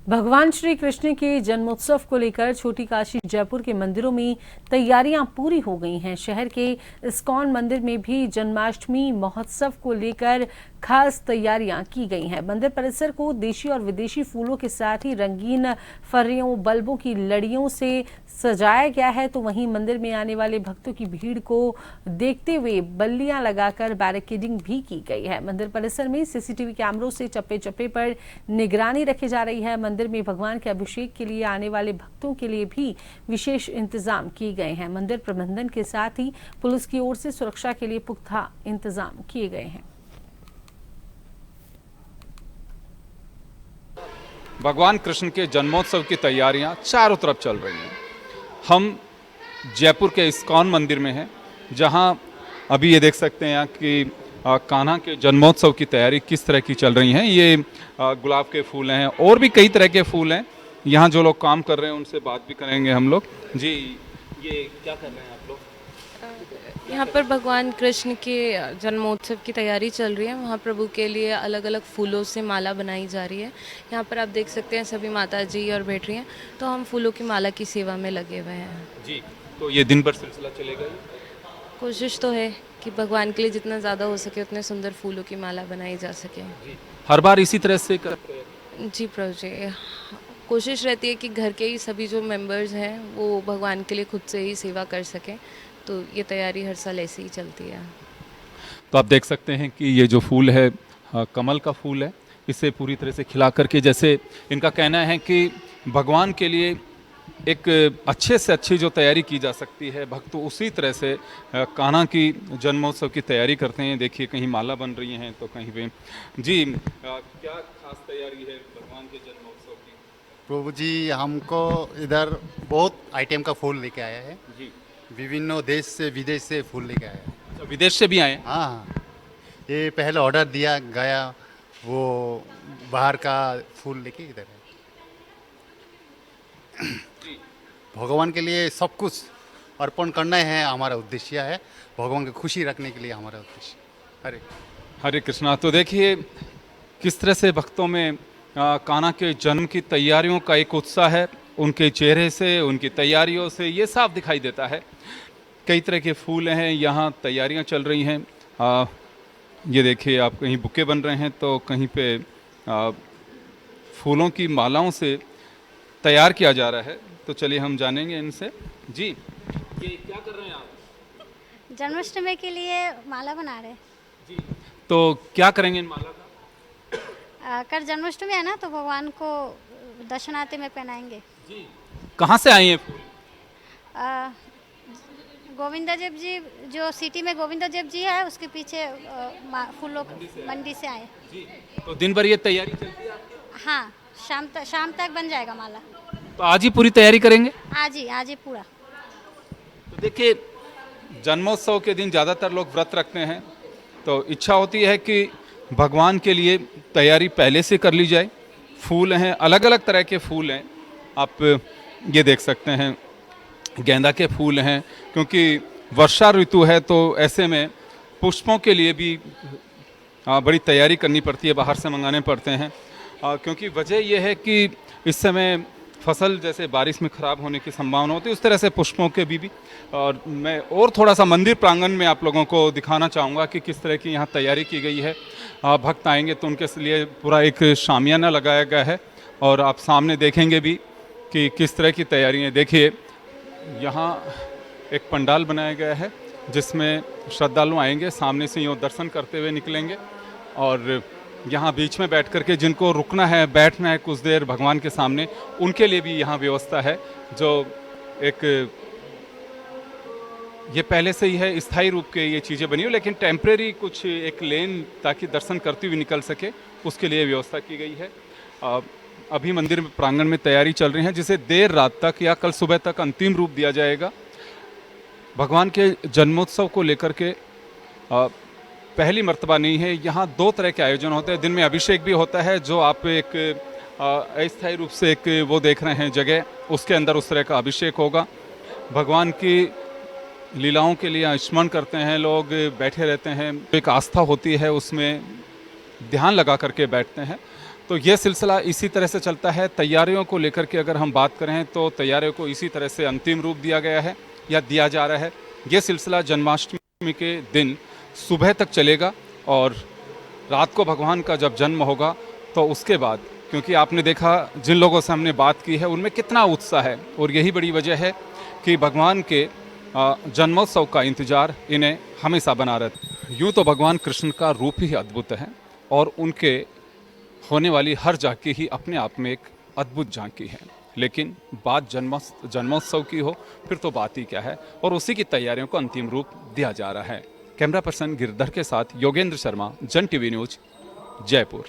भगवान श्री कृष्ण के जन्मोत्सव को लेकर छोटी काशी जयपुर के मंदिरों में तैयारियां पूरी हो गई हैं। शहर के इस्कॉन मंदिर में भी जन्माष्टमी महोत्सव को लेकर खास तैयारियां की गई हैं। मंदिर परिसर को देशी और विदेशी फूलों के साथ ही रंगीन फर्रियों, बल्बों की लड़ियों से सजाया गया है। तो वहीं मंदिर में आने वाले भक्तों की भीड़ को देखते हुए बल्लियां लगाकर बैरिकेडिंग भी की गई है। मंदिर परिसर में सीसीटीवी कैमरों से चप्पे चप्पे पर निगरानी रखी जा रही है। मंदिर में भगवान के अभिषेक के लिए आने वाले भक्तों के लिए भी विशेष इंतजाम किए गए हैं। मंदिर प्रबंधन के साथ ही पुलिस की ओर से सुरक्षा के लिए पुख्ता इंतजाम किए गए हैं। भगवान कृष्ण के जन्मोत्सव की तैयारियां चारों तरफ चल रही हैं। हम जयपुर के इस्कॉन मंदिर में हैं, जहां अभी ये देख सकते हैं कि कान्हा के जन्मोत्सव की तैयारी किस तरह की चल रही हैं। ये गुलाब के फूल हैं और भी कई तरह के फूल हैं। यहाँ जो लोग काम कर रहे हैं उनसे बात भी करेंगे हम लोग। जी, ये क्या कर रहे हैं आप लोग? यहाँ पर भगवान कृष्ण के जन्मोत्सव की तैयारी चल रही है। वहाँ प्रभु के लिए अलग अलग फूलों से माला बनाई जा रही है। यहाँ पर आप देख सकते हैं सभी माता जी और बैठ रही हैं, तो हम फूलों की माला की सेवा में लगे हुए हैं। जी, तो ये दिन भर सिलसिला चलेगा? कोशिश तो है कि भगवान के लिए जितना ज़्यादा हो सके उतने सुंदर फूलों की माला बनाई जा सके। हर बार इसी तरह से करते हैं? जी प्रभु जी, कोशिश रहती है कि घर के ही सभी जो मेंबर्स हैं वो भगवान के लिए खुद से ही सेवा कर सकें, तो ये तैयारी हर साल ऐसे ही चलती है। तो आप देख सकते हैं कि ये जो फूल है कमल का फूल है। इसे पूरी तरह से खिला करके, जैसे इनका कहना है कि भगवान के लिए एक अच्छे से अच्छी जो तैयारी की जा सकती है, भक्त उसी तरह से कान्हा की जन्मोत्सव की तैयारी करते हैं। देखिए कहीं माला बन रही हैं तो कहीं पे। जी, क्या खास तैयारी है भगवान के जन्मोत्सव की? प्रभु जी हमको इधर बहुत आइटम का फूल लेके आया है जी, विभिन्न देश से विदेश से फूल लेके आया है। अच्छा, विदेश से भी आए हैं? हाँ हाँ, ये पहले ऑर्डर दिया गया, वो बाहर का फूल लेके इधर है। भगवान के लिए सब कुछ अर्पण करना है हमारा उद्देश्य है। भगवान की खुशी रखने के लिए हमारा उद्देश्य। हरे कृष्णा। तो देखिए किस तरह से भक्तों में कान्हा के जन्म की तैयारियों का एक उत्साह है। उनके चेहरे से, उनकी तैयारियों से ये साफ दिखाई देता है। कई तरह के फूल हैं, यहाँ तैयारियाँ चल रही हैं। ये देखिए आप, कहीं बुके बन रहे हैं तो कहीं पे फूलों की मालाओं से तैयार किया जा रहा है। तो चलिए हम जानेंगे इनसे। जी, ये क्या कर रहे हैं आप? जन्माष्टमी के लिए माला बना रहे हैं। जी, तो क्या करेंगे इन माला का? कल जन्माष्टमी है ना, तो भगवान को दशनाते में पहनाएंगे। जी, कहाँ से आए हैं फूल? गोविंदा जेब जी, जो सिटी में गोविंदा जेब जी है उसके पीछे फूलों मंडी से आए। जी, तो दिन भर ये तैयारी चलती है आपकी? हाँ, शाम तक बन जाएगा माला। तो आज ही पूरी तैयारी करेंगे? आज ही पूरा। तो देखिए जन्मोत्सव के दिन ज़्यादातर लोग व्रत रखते हैं, तो इच्छा होती है कि भगवान के लिए तैयारी पहले से कर ली जाए। फूल हैं, अलग अलग तरह के फूल हैं। आप ये देख सकते हैं गेंदा के फूल हैं, क्योंकि वर्षा ऋतु है तो ऐसे में पुष्पों के लिए भी बड़ी तैयारी करनी पड़ती है, बाहर से मंगाने पड़ते हैं। क्योंकि वजह यह है कि इस समय फसल जैसे बारिश में ख़राब होने की संभावना होती है, उस तरह से पुष्पों के भी। और मैं और थोड़ा सा मंदिर प्रांगण में आप लोगों को दिखाना चाहूँगा कि किस तरह की यहाँ तैयारी की गई है। भक्त आएंगे तो उनके लिए पूरा एक शामियाना लगाया गया है, और आप सामने देखेंगे भी कि किस तरह की तैयारियाँ। देखिए यहाँ एक पंडाल बनाया गया है जिसमें श्रद्धालु आएंगे, सामने से यूँ दर्शन करते हुए निकलेंगे, और यहाँ बीच में बैठ करके जिनको रुकना है, बैठना है कुछ देर भगवान के सामने, उनके लिए भी यहाँ व्यवस्था है। जो एक ये पहले से ही है, स्थायी रूप के ये चीज़ें बनी हुई, लेकिन टेम्परेरी कुछ एक लेन ताकि दर्शन करते हुए निकल सके, उसके लिए व्यवस्था की गई है। अभी मंदिर में प्रांगण में तैयारी चल रही है, जिसे देर रात तक या कल सुबह तक अंतिम रूप दिया जाएगा। भगवान के जन्मोत्सव को लेकर के पहली मर्तबा नहीं है, यहाँ दो तरह के आयोजन होते हैं। दिन में अभिषेक भी होता है, जो आप एक अस्थायी रूप से एक वो देख रहे हैं जगह, उसके अंदर उस तरह का अभिषेक होगा। भगवान की लीलाओं के लिए स्मरण करते हैं लोग, बैठे रहते हैं। एक आस्था होती है, उसमें ध्यान लगा करके बैठते हैं। तो यह सिलसिला इसी तरह से चलता है। तैयारियों को लेकर के अगर हम बात करें तो तैयारियों को इसी तरह से अंतिम रूप दिया गया है या दिया जा रहा है। ये सिलसिला जन्माष्टमी के दिन सुबह तक चलेगा और रात को भगवान का जब जन्म होगा तो उसके बाद, क्योंकि आपने देखा जिन लोगों से हमने बात की है उनमें कितना उत्साह है और यही बड़ी वजह है कि भगवान के जन्मोत्सव का इंतजार इन्हें हमेशा बना रहता। यूँ तो भगवान कृष्ण का रूप ही अद्भुत है और उनके होने वाली हर झांकी ही अपने आप में एक अद्भुत झांकी है, लेकिन बात जन्मोत्सव की हो फिर तो बात ही क्या है, और उसी की तैयारियों को अंतिम रूप दिया जा रहा है। कैमरा पर्सन गिरधर के साथ योगेंद्र शर्मा, जन टीवी न्यूज, जयपुर।